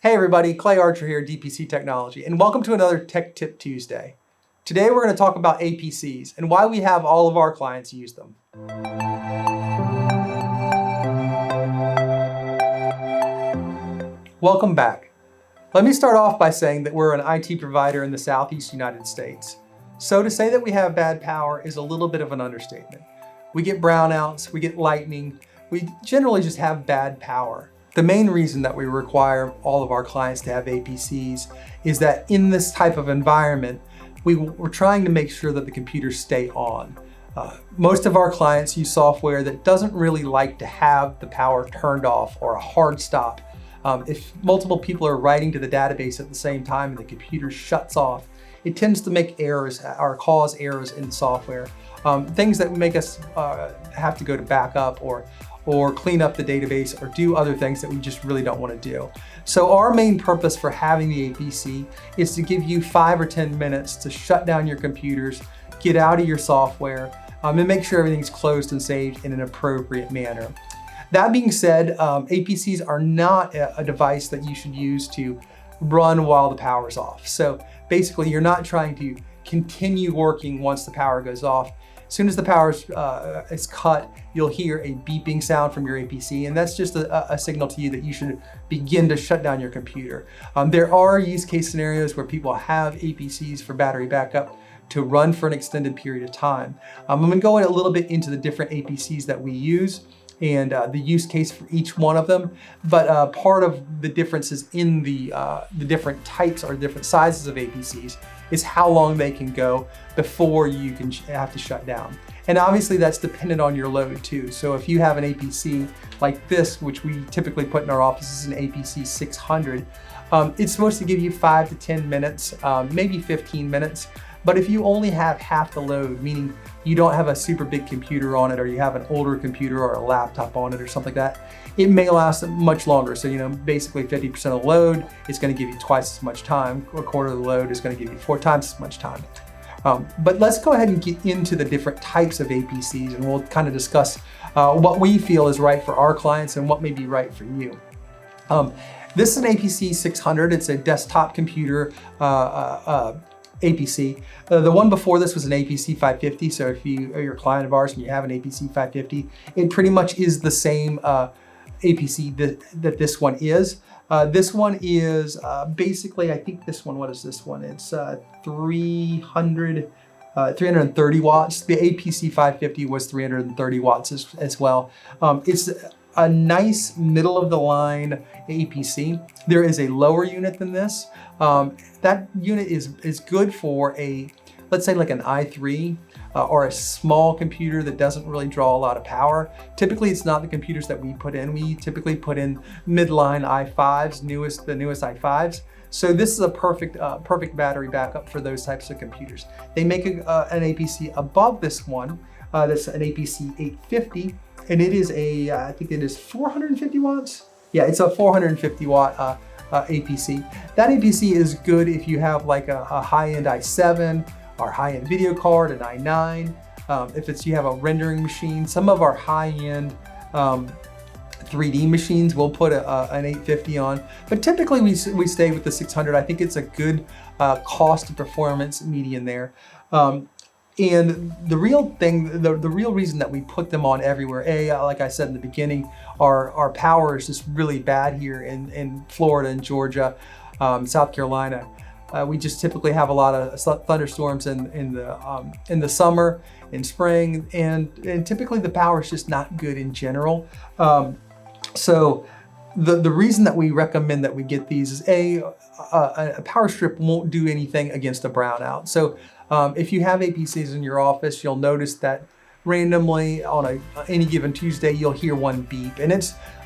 Hey everybody, Clay Archer here at APC Technology, and welcome to another Tech Tip Tuesday. Today we're going to talk about APCs and why we have all of our clients use them. Welcome back. Let me start off by saying that we're an IT provider in the Southeast United States. So to say that we have bad power is a little bit of an understatement. We get brownouts, we get lightning, we generally just have bad power. The main reason that we require all of our clients to have APCs is that in this type of environment, we're trying to make sure that the computers stay on. Most of our clients use software that doesn't really like to have the power turned off or a hard stop. If multiple people are writing to the database at the same time and the computer shuts off, it tends to make errors or cause errors in the software. Things that make us have to go to backup or clean up the database or do other things that we just really don't want to do. So our main purpose for having the APC is to give you 5 or 10 minutes to shut down your computers, get out of your software, and make sure everything's closed and saved in an appropriate manner. That being said, APCs are not a device that you should use to run while the power's off. So basically, you're not trying to continue working once the power goes off. As soon as the power is cut, you'll hear a beeping sound from your APC, and that's just a signal to you that you should begin to shut down your computer. There are use case scenarios where people have APCs for battery backup to run for an extended period of time. I'm going to go in a little bit into the different APCs that we use and the use case for each one of them. But part of the differences in the different types or different sizes of APCs is how long they can go before you can have to shut down. And obviously that's dependent on your load too. So if you have an APC like this, which we typically put in our office, is an APC 600, it's supposed to give you 5 to 10 minutes, maybe 15 minutes. But if you only have half the load, meaning you don't have a super big computer on it, or you have an older computer or a laptop on it or something like that, it may last much longer. So, basically 50% of the load is going to give you twice as much time. A quarter of the load is going to give you 4 times as much time. But let's go ahead and get into the different types of APCs, and we'll kind of discuss what we feel is right for our clients and what may be right for you. This is an APC 600. It's a desktop computer APC. The one before this was an APC 550. So if you are a client of ours and you have an APC 550, it pretty much is the same APC that this one is. This one is basically, I think this one, what is this one? It's 330 watts. The APC 550 was 330 watts as well. It's a nice middle of the line APC. There is a lower unit than this. That unit is good for let's say like an i3 or a small computer that doesn't really draw a lot of power. Typically, it's not the computers that we put in. We typically put in midline i5s, the newest i5s. So this is a perfect battery backup for those types of computers. They make an APC above this one. That's an APC 850, and it is I think it is 450 watts. Yeah, it's a 450 watt APC. That APC is good if you have like a high-end i7 or high-end video card, an i9. If you have a rendering machine, some of our high-end 3D machines will put an 850 on, but typically we stay with the 600. I think it's a good cost to performance median there. And the real thing, the real reason that we put them on everywhere, like I said in the beginning, our power is just really bad here in Florida and Georgia, South Carolina. We just typically have a lot of thunderstorms in the summer, in spring, and typically the power is just not good in general. So the reason that we recommend that we get these is a power strip won't do anything against a brownout. So if you have APCs in your office, you'll notice that randomly on any given Tuesday, you'll hear one beep,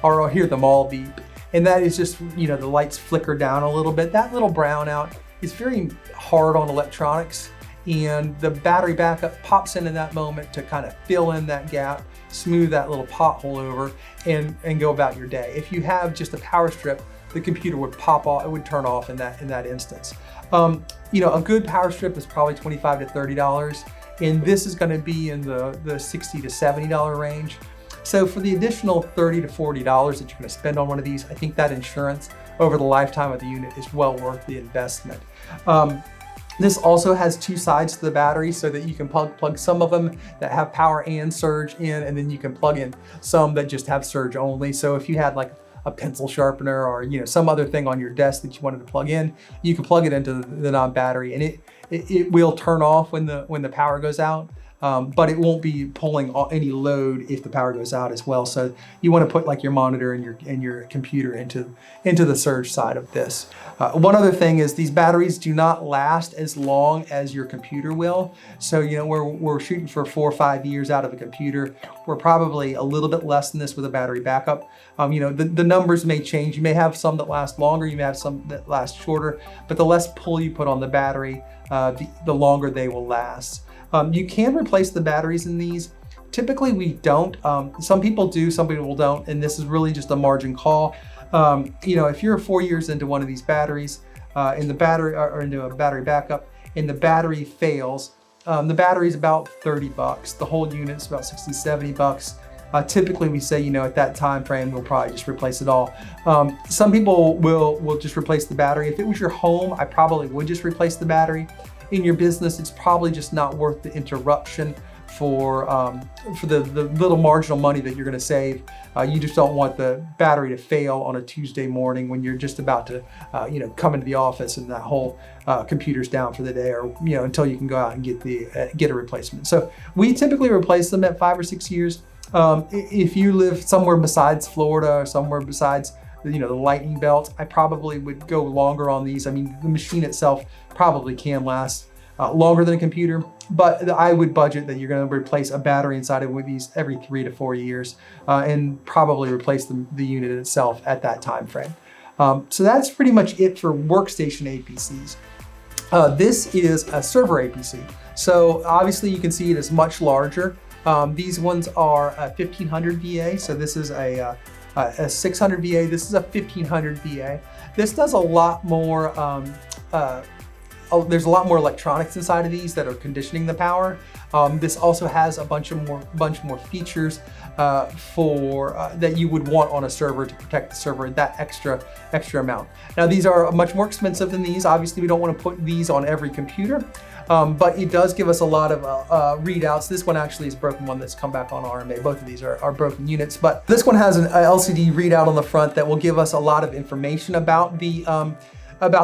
or hear them all beep. And that is just, the lights flicker down a little bit. That little brownout is very hard on electronics, and the battery backup pops in that moment to kind of fill in that gap, smooth that little pothole over, and go about your day. If you have just a power strip, the computer would pop off, it would turn off in that instance. A good power strip is probably $25 to $30, and this is going to be in the $60 to $70 range. So for the additional $30 to $40 that you're going to spend on one of these, I think that insurance over the lifetime of the unit is well worth the investment. This also has two sides to the battery so that you can plug some of them that have power and surge in, and then you can plug in some that just have surge only. So if you had like a pencil sharpener or some other thing on your desk that you wanted to plug in, you can plug it into the non-battery, and it will turn off when the power goes out. But it won't be pulling any load if the power goes out as well. So you want to put like your monitor and your computer into the surge side of this. One other thing is these batteries do not last as long as your computer will. So we're shooting for 4 or 5 years out of a computer. We're probably a little bit less than this with a battery backup. The numbers may change. You may have some that last longer, you may have some that last shorter, but the less pull you put on the battery, the longer they will last. You can replace the batteries in these. Typically we don't. Some people do, some people don't, and this is really just a margin call. If you're 4 years into one of these batteries, into a battery backup, and the battery fails, the battery is about $30. The whole unit is about $60, $70. Typically we say, at that time frame, we'll probably just replace it all. Some people will just replace the battery. If it was your home, I probably would just replace the battery. In your business, it's probably just not worth the interruption for the little marginal money that you're going to save. You just don't want the battery to fail on a Tuesday morning when you're just about to come into the office and that whole computer's down for the day, or until you can go out and get a replacement. So we typically replace them at 5 or 6 years. If you live somewhere besides Florida or somewhere besides the lightning belt, I probably would go longer on these. I mean, the machine itself probably can last longer than a computer, but I would budget that you're going to replace a battery inside of these every 3 to 4 years, and probably replace the unit itself at that time frame. So that's pretty much it for workstation APCs. This is a server APC. So obviously you can see it is much larger. These ones are a 1500 VA, so this is a 600 VA, this is a 1500 VA. This does a lot more, there's a lot more electronics inside of these that are conditioning the power. This also has a bunch more features that you would want on a server to protect the server, that extra amount. Now these are much more expensive than these. Obviously we don't want to put these on every computer. But it does give us a lot of readouts. This one actually is a broken one that's come back on RMA. Both of these are broken units, but this one has an LCD readout on the front that will give us a lot of information about the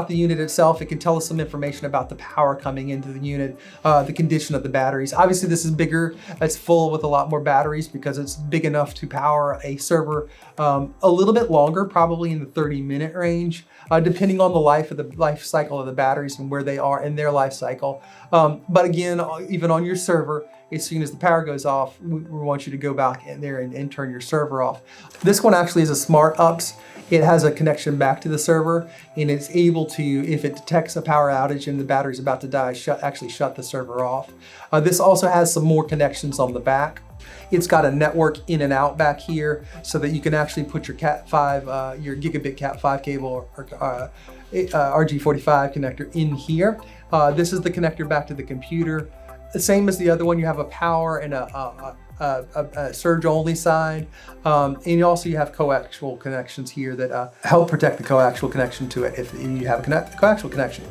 unit itself. It can tell us some information about the power coming into the unit, the condition of the batteries. Obviously this is bigger, it's full with a lot more batteries because it's big enough to power a server a little bit longer, probably in the 30-minute range, depending on the life cycle of the batteries and where they are in their life cycle. But again, even on your server, as soon as the power goes off, we want you to go back in there and turn your server off. This one actually is a smart ups. It has a connection back to the server, and it's able to, if it detects a power outage and the battery's about to die, actually shut the server off. This also has some more connections on the back. It's got a network in and out back here so that you can actually put your Cat5, your gigabit Cat5 cable or RG45 connector in here. This is the connector back to the computer. The same as the other one, you have a power and a surge only side. And you have coaxial connections here that help protect the coaxial connection to it if you have a coaxial connection.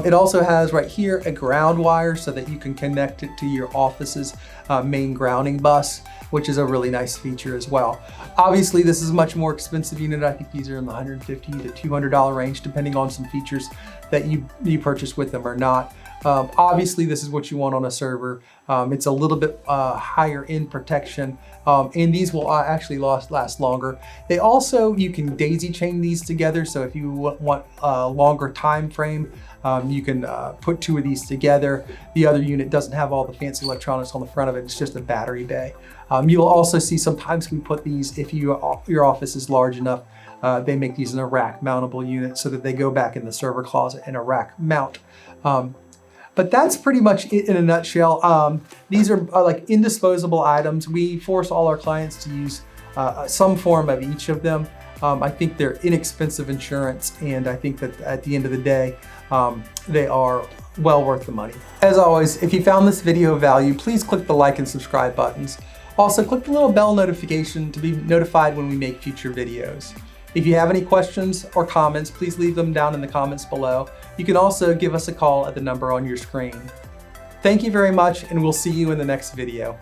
It also has right here a ground wire so that you can connect it to your office's main grounding bus, which is a really nice feature as well. Obviously, this is a much more expensive unit. I think these are in the $150 to $200 range, depending on some features that you purchase with them or not. Obviously, this is what you want on a server. It's a little bit higher in protection, and these will actually last longer. They also, you can daisy chain these together, so if you want a longer time frame, you can put two of these together. The other unit doesn't have all the fancy electronics on the front of it, it's just a battery bay. You'll also see sometimes we put these, if your office is large enough, they make these in a rack mountable unit so that they go back in the server closet in a rack mount. But that's pretty much it in a nutshell. These are like indisposable items. We force all our clients to use some form of each of them. I think they're inexpensive insurance, and I think that at the end of the day, they are well worth the money. As always, if you found this video of value, please click the like and subscribe buttons. Also, click the little bell notification to be notified when we make future videos. If you have any questions or comments, please leave them down in the comments below. You can also give us a call at the number on your screen. Thank you very much, and we'll see you in the next video.